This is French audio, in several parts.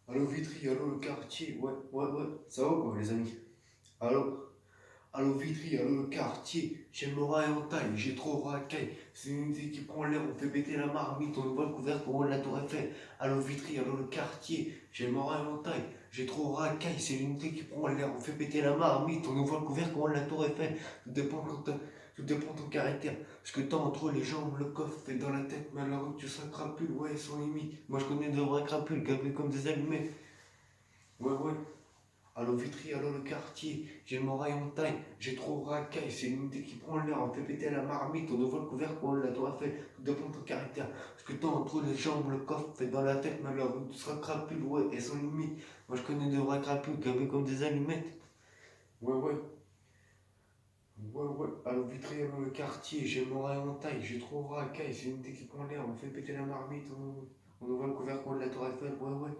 Allô Vitry, allô le quartier, ouais, ça va quoi les amis? Allô, allô Vitry, allô le quartier, j'ai le moral en taille, j'ai trop racaille, c'est une unité qui prend l'air, on fait péter la marmite, on voit le couvert pour de la tour Eiffel. Allô Vitry, allô le quartier, j'ai le moral en taille, j'ai trop racaille, c'est une unité qui prend l'air, on fait péter la marmite, on voit le couvert pour de la tour Eiffel. Tout dépend de ton caractère. Ce que t'as entre les jambes, le coffre et dans la tête, malheureux, tu seras crapule, ouais, sans limite. Moi je connais de vrais crapules, gavés comme des allumettes. Ouais. Allô Vitry, allô le quartier, j'ai le moral en taille, j'ai trop racaille, c'est une unité qui prend l'air, on fait péter la marmite, on ouvre le couvercle, on la tour Eiffel, tout dépend de ton caractère. Ce que t'as entre les jambes, le coffre et dans la tête, malheureux, tu seras crapule, ouais, et sans limite. Moi je connais de vrais crapules, gavés comme des allumettes. Ouais. Allô Vitry, allô le quartier, j'ai le moral en taille, j'ai trop racaille, c'est une unité qui prend l'air, on fait péter la marmite, on ouvre le couvercle, on la tour Eiffel, ouais.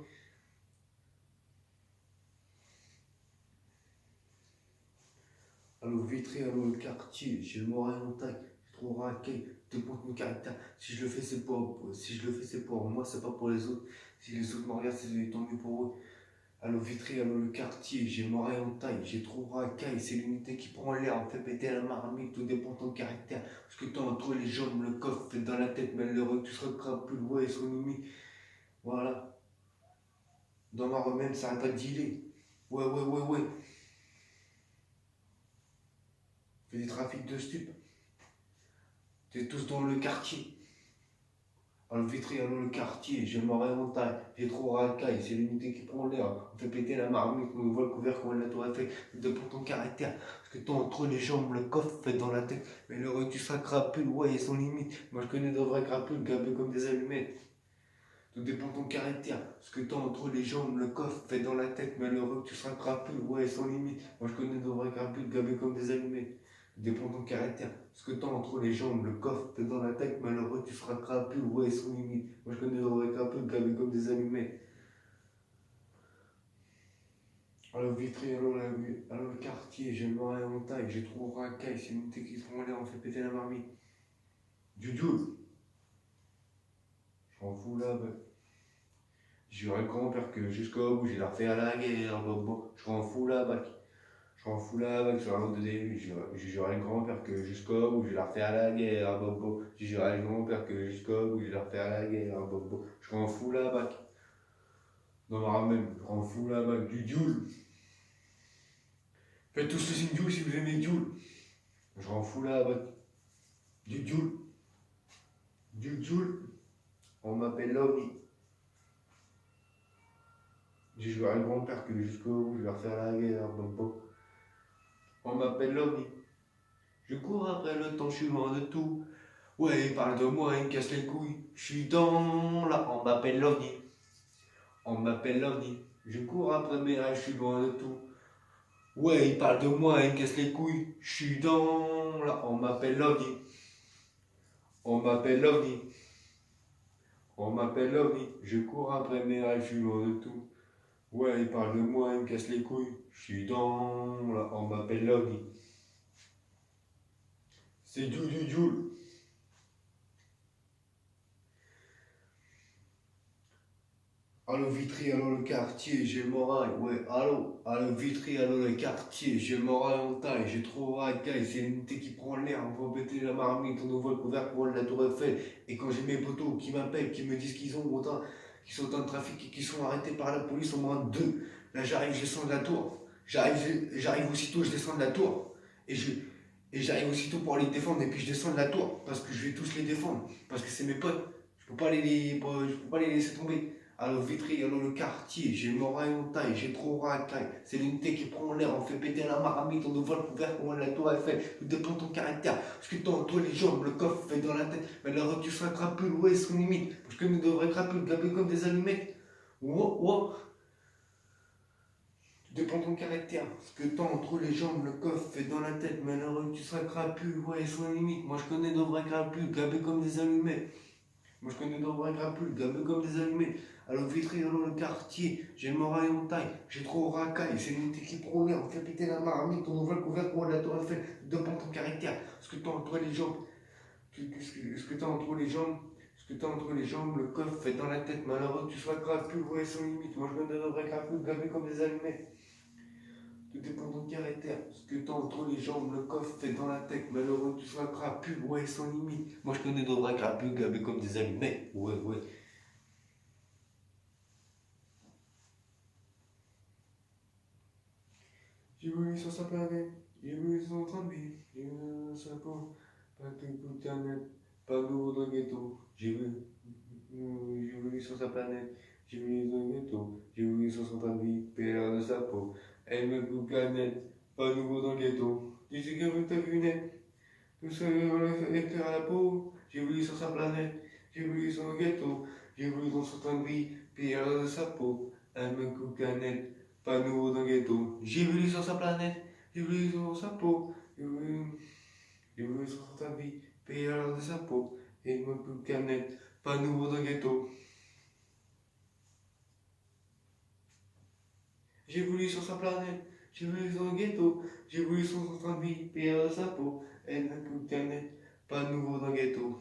Allô Vitry, allô le quartier, j'ai le moral en taille, j'ai trop raqué, te montre mon caractère. Si je le fais, c'est pour moi, c'est pas pour les autres. Si les autres me regardent, c'est tant mieux pour eux. Allô Vitry, allô le quartier, j'ai le moral en taille, j'ai trop racaille, c'est l'unité qui prend l'air, on fait péter la marmite, tout dépend de ton caractère. Parce que t'as entre les jambes, le coffre, fait dans la tête, malheureux, tu seras crapule, ouais, son ennemi. Voilà, dans ma remède, ça arrête pas de dealer. Ouais. Fais des trafics de stupes, t'es tous dans le quartier. Allô Vitry, allô le quartier, j'ai le moral en taille, j'ai trop racaille, c'est l'unité qui prend l'air, on fait péter la marmite, on voit le couvercle, on la tour Eiffel, de pour ton caractère, parce que toi entre les jambes, le coffre fait dans la tête, mais le tu seras crapule, ouais, et sans limite, moi je connais de vrais crapules, gabés comme des allumettes, tout dépend de ton caractère, parce que toi entre les jambes, le coffre fait dans la tête, malheureux que tu seras crapule, ouais, et sans limite, moi je connais de vrais crapules, gabés comme des allumettes. Dépend de ton caractère. Ce que t'as entre les jambes, le coffre, t'es dans la tête, malheureux, tu seras crapule, ouais, sans limite. Moi je connais des vrais crapules gavés comme des allumettes. Alors Vitry, alors le quartier, j'ai le moral en taille, j'ai trop racaille, c'est une unité qui se prend en l'air, on fait péter la marmite. Du joule, je m'en fous là, bah. J'aurais le grand-père que jusqu'au bout, j'ai leur fait à la guerre, bobo. Je m'en fous là, bac. Je m'en fous là, bac, sur la route de début. J'aurais le grand-père que jusqu'au bout, je leur fais à la guerre, bobo. J'aurais le grand-père que jusqu'au bout, je leur fais à la guerre, bobo. Je m'en fous là, bac. Non, mais même, je m'en fous là, bac. Du Joule. Faites tous le signe Joule si vous aimez Joule. Je m'en fous là, bac. Du Joule. Du Joule. On m'appelle Lobby. J'aurais le grand-père que jusqu'au bout, je vais leur faire la guerre, bobo. On m'appelle Lobby. Je cours après le temps, je suis loin de tout. Ouais, il parle de moi, il me casse les couilles. Je suis dans la. On m'appelle l'OVNI. On m'appelle l'OVNI. Je cours après mes rêves, je suis loin de tout. Ouais, il parle de moi, il me casse les couilles. Je suis dans la. On m'appelle l'OVNI. On m'appelle l'OVNI. On m'appelle l'OVNI. Je cours après mes rêves, je suis loin de tout. Ouais, il parle de moi, il me casse les couilles. Je suis dans la. On m'appelle l'OVNI. C'est du. Allô Vitry, allô le quartier, j'ai le moral, ouais, allô Vitry, allô le quartier, j'ai le moral en taille, j'ai trop racaille, c'est une unité qui prend l'air, on va péter la marmite, on ouvre le couvercle pour la tour Eiffel, et quand j'ai mes potos qui m'appellent, qui me disent qu'ils sont en trafic et qu'ils sont arrêtés par la police au moins deux, là j'arrive, je descends de la tour, j'arrive aussitôt, je descends de la tour, et je, et j'arrive aussitôt pour les défendre, et puis je descends de la tour, parce que je vais tous les défendre, parce que c'est mes potes, je peux pas les laisser tomber. Allô Vitry, allô le quartier, j'ai le moral en taille, j'ai trop racaille. C'est l'unité qui prend l'air, on fait péter la marmite, on ouvre le couvercle, on la tour Eiffel. Tout dépend de ton caractère. Parce que toi, entre les jambes, le coffre fait dans la tête. Mais alors tu seras crapule, ouais, son limite. Parce que nous devrions crapules, gabés comme des allumettes. Wow. Tout dépend de ton caractère. Parce que toi, entre les jambes, le coffre fait dans la tête. Mais alors tu seras crapule, ouais, son limite. Moi, je connais de vrais crapules, gabés comme des allumettes. Moi je connais de vrais crapules, gabeux comme des allumés. Alors Vitry, dans le quartier, j'ai le moral en taille, j'ai trop racaille, c'est une unité qui prend l'air, on fait péter la marmite, on ouvre le couvercle pour la tour Eiffel, dépend ton caractère, ce que t'as entre les jambes, ce que t'as entre les jambes, Ce que t'as entre les jambes, le coffre fait dans la tête. Malheureux, tu sois crapu, ouais, sans limite. Moi, je me donnerais crapu, gavé comme des allumets. Tout dépend de ton caractère. Ce que t'as entre les jambes, le coffre fait dans la tête. Malheureux, tu sois crapu, ouais, sans limite. Moi, je connais de vrais crapus, gavés comme des allumets. Ouais, ouais. J'ai voulu sur sa planète, j'ai voulu sur son train de vie, j'ai voulu dans sa peau, pas de coup d'internet, pas de nouveau dans le ghetto. J'ai voulu sur sa planète, j'ai voulu dans le ghetto, j'ai voulu sur son train de vie, PLR de sa peau. Elle me coupe la net, pas de nouveau dans le ghetto. Tu sais que t'as vu net, tout seul éclair à la peau. J'ai voulu sur sa planète, j'ai voulu sur le ghetto, j'ai voulu dans son train de vie, PLR de sa peau. Elle me coupe la net. Pas nouveau dans le ghetto. J'ai voulu sur sa planète, j'ai voulu sur sa peau, j'ai voulu sur sa vie, payer à l'heure de sa peau, et il me coupe canette, pas nouveau dans le ghetto. J'ai voulu sur sa planète, j'ai voulu sur le ghetto, j'ai voulu sur son train de vie, payer à l'heure de sa peau, et il me coupe canette, pas nouveau dans le ghetto.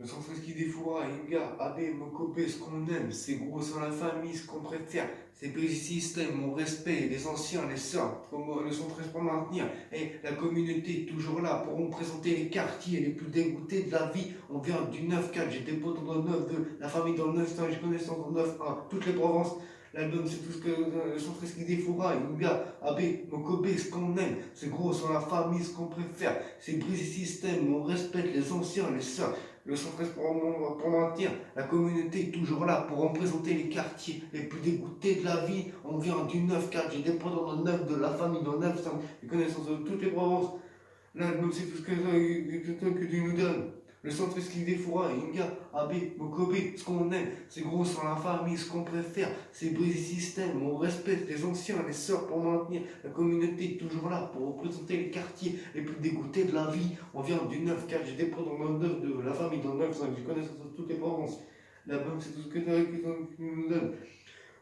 Le centre ski des fourras, Inga, Abbé, Mokopé, ce qu'on aime, c'est gros sans la famille, ce qu'on préfère, c'est le système, mon respect, les anciens, les sœurs, le centre pour maintenir, et la communauté toujours là pour nous présenter les quartiers les plus dégoûtés de la vie. On vient du 9-4, j'ai des potes dans le 9-2, la famille dans le 9-5, j'ai connaissance dans le 9-1, toutes les provinces. L'album c'est tout ce que le centre ski des fourras, Inga, Abbé, Mokopé, ce qu'on aime, c'est gros sans la famille, ce qu'on préfère, c'est briser système, on respecte les anciens, les sœurs. Le centre pour maintenir la communauté toujours là pour représenter les quartiers les plus dégoûtés de la vie. On vient du 9-4, j'ai des potes dans le 9 de la famille dans le 9-5, les connaissances de toutes les provinces. L'album c'est tout ce que tu nous donnes. Le centre ski des fourras, Inga, Abbé, Mokobé, ce qu'on aime, c'est gros sans la famille, ce qu'on préfère, c'est briser système, on respecte les anciens, les sœurs pour maintenir la communauté toujours là pour représenter les quartiers les plus dégoûtés de la vie. On vient du 9-4, j'ai des potes dans le 9 de la famille dans le 9-5, j'ai connaissance de toutes les provinces. L'album c'est tout ce que tu nous donnes.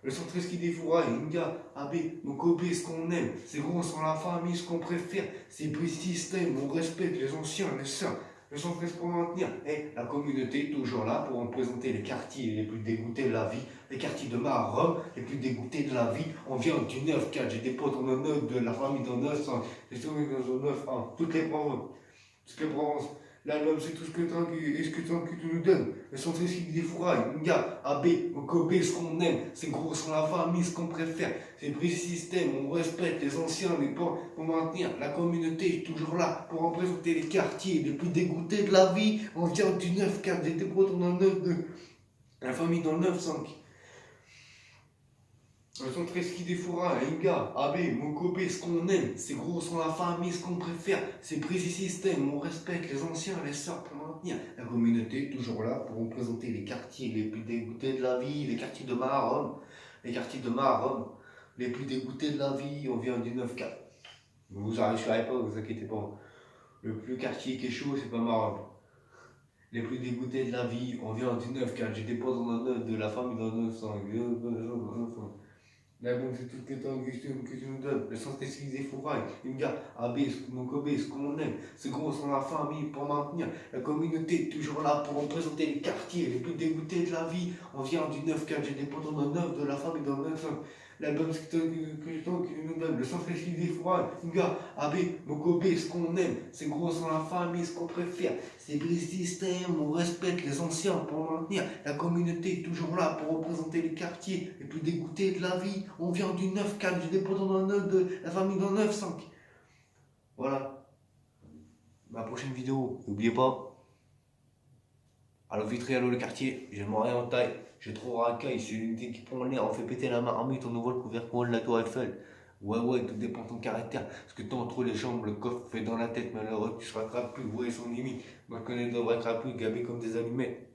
Le centre ski des fourras, Inga, Abbé, Mokobé, ce qu'on aime, c'est gros sans la famille, ce qu'on préfère, c'est briser système, on respecte les anciens, les sœurs. Le centre pour maintenir. Et la communauté toujours là pour représenter les quartiers les plus dégoûtés de la vie, les quartiers de Maroc, les plus dégoûtés de la vie. On vient du 9-4, j'ai des potes dans le 9 de la famille dans le 9-5, j'ai dans le 9-1, toutes les provinces. Toutes les provinces. L'album c'est tout ce que tu nous donnes. Le centre ski des fourrailles, Nga, Abbé, Mokobé, ce qu'on aime, c'est gros sans la famille, ce qu'on préfère, c'est briser système, on respecte les anciens, les pour maintenir la communauté toujours là, pour représenter les quartiers les plus dégoûtés de la vie. On vient du 9-4, des potes dans le 9-2, la famille dans le 9-5. Le centre ski des fourras, Inga, Abbé, Mokobé, ce qu'on aime, c'est gros sans la famille, ce qu'on préfère, c'est briser système, on respecte les anciens, les sœurs pour maintenir la communauté toujours là pour représenter les quartiers les plus dégoûtés de la vie, les quartiers de Maharom, les quartiers de Maharom, les plus dégoûtés de la vie. On vient du 9-4. Vous arriverez pas, vous inquiétez pas. Le plus quartier qui est chaud, c'est pas Maharom. Les plus dégoûtés de la vie, on vient du 9-4. J'ai des potes dans le 9 de la famille dans le 900. L'album c'est toute question que tu nous donnes. Le centre ski des fourrailles, Inga, Abbé, Mokobé, ce qu'on aime, c'est gros sans la famille pour maintenir la communauté toujours là pour représenter les quartiers les plus dégoûtés de la vie. On vient du 9-4, j'ai des potes dans le 9 de la famille dans le 9-5. L'album que tu nous donnes, le centre ski des fourrailles, Inga, Abbé, Mokobé, ce qu'on aime, c'est gros sans la famille, ce qu'on préfère, c'est briser système, on respecte les anciens pour maintenir la communauté toujours là pour représenter les quartiers les plus dégoûtés de la vie. On vient du 9-4, j'ai des potes dans le 9 de la famille dans le 9-5. Voilà. Ma prochaine vidéo, n'oubliez pas. Allo Vitry, allo le quartier, j'ai le moyen en taille, j'ai trop racaille, c'est l'unité qui prend le nez, on fait péter la marmite, on ouvre le couvercle de la tour Eiffel. Ouais, tout dépend de ton caractère. Parce que t'as entre les jambes, le coffre fait dans la tête, malheureux, tu seras crapu, ouais, son limite. Moi, je connais de vrais crapus, gabés comme des allumettes.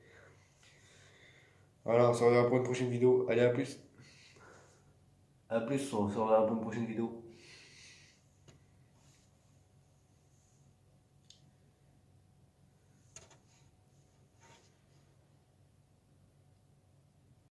Voilà, on se reverra pour une prochaine vidéo. Allez, à plus. À plus, on se reverra pour une prochaine vidéo.